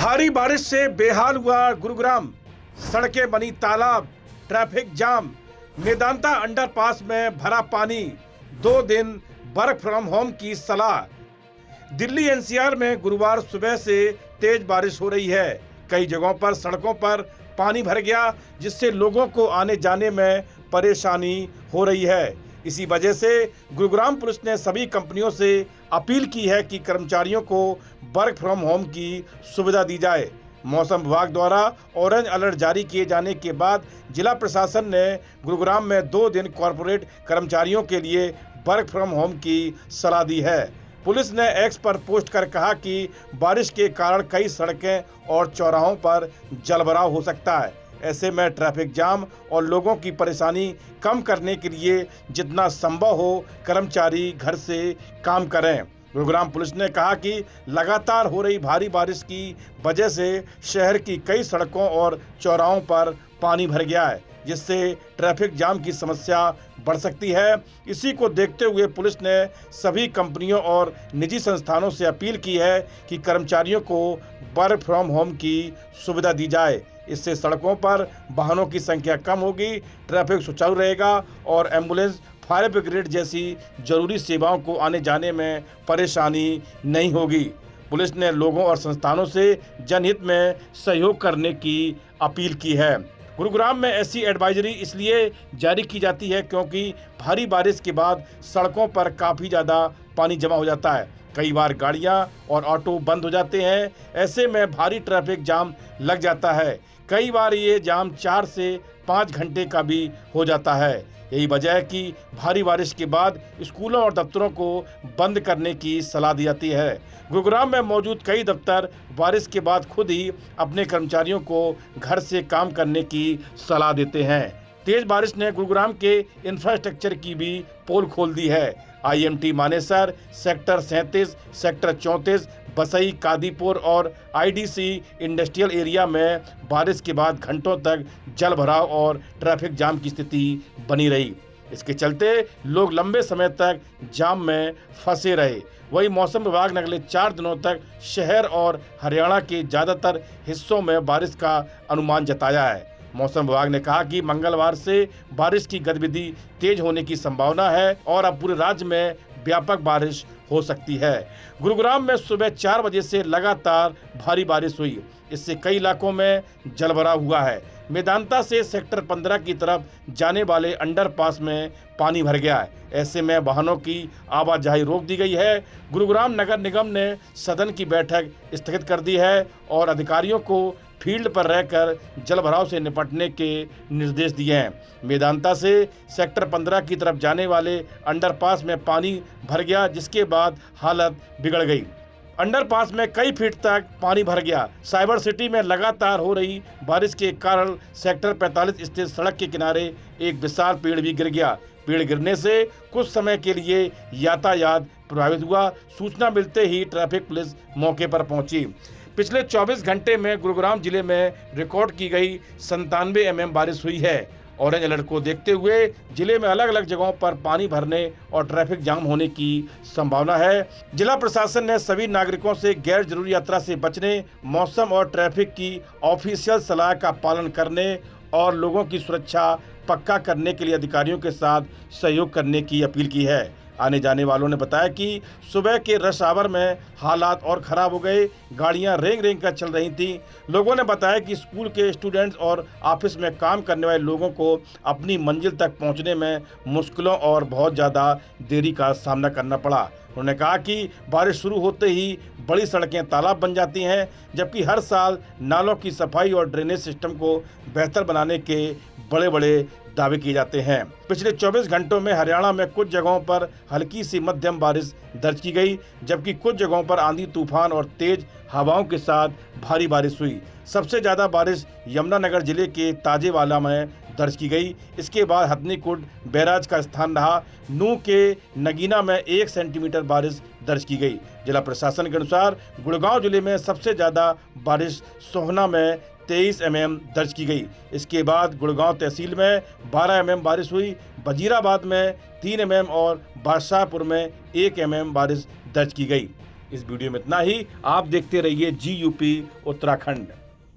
भारी बारिश से बेहाल हुआ गुरुग्राम। सड़कें बनी तालाब, ट्रैफिक जाम। मेदांता अंडरपास में भरा पानी। 2 दिन वर्क फ्रॉम होम की सलाह। दिल्ली एनसीआर में गुरुवार सुबह से तेज बारिश हो रही है। कई जगहों पर सड़कों पर पानी भर गया, जिससे लोगों को आने जाने में परेशानी हो रही है। इसी वजह से गुरुग्राम पुलिस ने सभी कंपनियों से अपील की है कि कर्मचारियों को वर्क फ्रॉम होम की सुविधा दी जाए। मौसम विभाग द्वारा ऑरेंज अलर्ट जारी किए जाने के बाद जिला प्रशासन ने गुरुग्राम में 2 दिन कॉरपोरेट कर्मचारियों के लिए वर्क फ्रॉम होम की सलाह दी है। पुलिस ने एक्स पर पोस्ट कर कहा कि बारिश के कारण कई सड़कें और चौराहों पर जलभराव हो सकता है। ऐसे में ट्रैफिक जाम और लोगों की परेशानी कम करने के लिए जितना संभव हो कर्मचारी घर से काम करें। गुरुग्राम पुलिस ने कहा कि लगातार हो रही भारी बारिश की वजह से शहर की कई सड़कों और चौराहों पर पानी भर गया है, जिससे ट्रैफिक जाम की समस्या बढ़ सकती है। इसी को देखते हुए पुलिस ने सभी कंपनियों और निजी संस्थानों से अपील की है कि कर्मचारियों को वर्क फ्रॉम होम की सुविधा दी जाए। इससे सड़कों पर वाहनों की संख्या कम होगी, ट्रैफिक सुचारू रहेगा और एम्बुलेंस, फायर ब्रिगेड जैसी जरूरी सेवाओं को आने जाने में परेशानी नहीं होगी। पुलिस ने लोगों और संस्थानों से जनहित में सहयोग करने की अपील की है। गुरुग्राम में ऐसी एडवाइजरी इसलिए जारी की जाती है क्योंकि भारी बारिश के बाद सड़कों पर काफ़ी ज़्यादा पानी जमा हो जाता है। कई बार गाड़ियां और ऑटो बंद हो जाते हैं। ऐसे में भारी ट्रैफिक जाम लग जाता है। कई बार ये जाम 4 से 5 घंटे का भी हो जाता है। यही वजह है कि भारी बारिश के बाद स्कूलों और दफ्तरों को बंद करने की सलाह दी जाती है। गुरुग्राम में मौजूद कई दफ्तर बारिश के बाद खुद ही अपने कर्मचारियों को घर से काम करने की सलाह देते हैं। तेज बारिश ने गुरुग्राम के इंफ्रास्ट्रक्चर की भी पोल खोल दी है। IMT मानेसर, सेक्टर 37, सेक्टर 34, बसई, कादीपुर और IDC इंडस्ट्रियल एरिया में बारिश के बाद घंटों तक जल भराव और ट्रैफिक जाम की स्थिति बनी रही। इसके चलते लोग लंबे समय तक जाम में फंसे रहे। वहीं मौसम विभाग ने अगले 4 दिनों तक शहर और हरियाणा के ज़्यादातर हिस्सों में बारिश का अनुमान जताया है। मौसम विभाग ने कहा कि मंगलवार से बारिश की गतिविधि तेज होने की संभावना है और अब पूरे राज्य में व्यापक बारिश हो सकती है। गुरुग्राम में सुबह 4 बजे से लगातार भारी बारिश हुई। इससे कई इलाकों में जलभराव हुआ है। मेदांता से सेक्टर 15 की तरफ जाने वाले अंडरपास में पानी भर गया है। ऐसे में वाहनों की आवाजाही रोक दी गई है। गुरुग्राम नगर निगम ने सदन की बैठक स्थगित कर दी है और अधिकारियों को फील्ड पर रहकर जलभराव से निपटने के निर्देश दिए हैं। मेदांता से सेक्टर 15 की तरफ जाने वाले अंडरपास में पानी भर गया, जिसके बाद हालत बिगड़ गई। अंडरपास में कई फीट तक पानी भर गया। साइबर सिटी में लगातार हो रही बारिश के कारण सेक्टर 45 स्थित सड़क के किनारे एक विशाल पेड़ भी गिर गया। पेड़ गिरने से कुछ समय के लिए यातायात प्रभावित हुआ। सूचना मिलते ही ट्रैफिक पुलिस मौके पर पहुंची। पिछले 24 घंटे में गुरुग्राम जिले में रिकॉर्ड की गई 97 mm बारिश हुई है। ऑरेंज अलर्ट को देखते हुए जिले में अलग अलग जगहों पर पानी भरने और ट्रैफिक जाम होने की संभावना है। जिला प्रशासन ने सभी नागरिकों से गैर जरूरी यात्रा से बचने, मौसम और ट्रैफिक की ऑफिशियल सलाह का पालन करने और लोगों की सुरक्षा पक्का करने के लिए अधिकारियों के साथ सहयोग करने की अपील की है। आने जाने वालों ने बताया कि सुबह के रश आवर में हालात और ख़राब हो गए। गाड़ियां रेंग रेंग कर चल रही थीं। लोगों ने बताया कि स्कूल के स्टूडेंट्स और ऑफिस में काम करने वाले लोगों को अपनी मंजिल तक पहुंचने में मुश्किलों और बहुत ज़्यादा देरी का सामना करना पड़ा। उन्होंने कहा कि बारिश शुरू होते ही बड़ी सड़कें तालाब बन जाती हैं, जबकि हर साल नालों की सफाई और ड्रेनेज सिस्टम को बेहतर बनाने के बड़े बड़े दावे किए जाते हैं। पिछले 24 घंटों में हरियाणा में कुछ जगहों पर हल्की सी मध्यम बारिश दर्ज की गई, जबकि कुछ जगहों पर आंधी तूफान और तेज हवाओं के साथ भारी बारिश हुई। सबसे ज़्यादा बारिश यमुनानगर जिले के ताजेवाला में दर्ज की गई। इसके बाद हथनीकुंड बैराज का स्थान रहा। नूह के नगीना में 1 सेंटीमीटर बारिश दर्ज की गई। जिला प्रशासन के अनुसार गुड़गांव जिले में सबसे ज़्यादा बारिश सोहना में 23 mm दर्ज की गई। इसके बाद गुड़गांव तहसील में 12 mm बारिश हुई। वजीराबाद में 3 mm और बादशाहपुर में 1 mm बारिश दर्ज की गई। इस वीडियो में इतना ही। आप देखते रहिए GUP उत्तराखंड।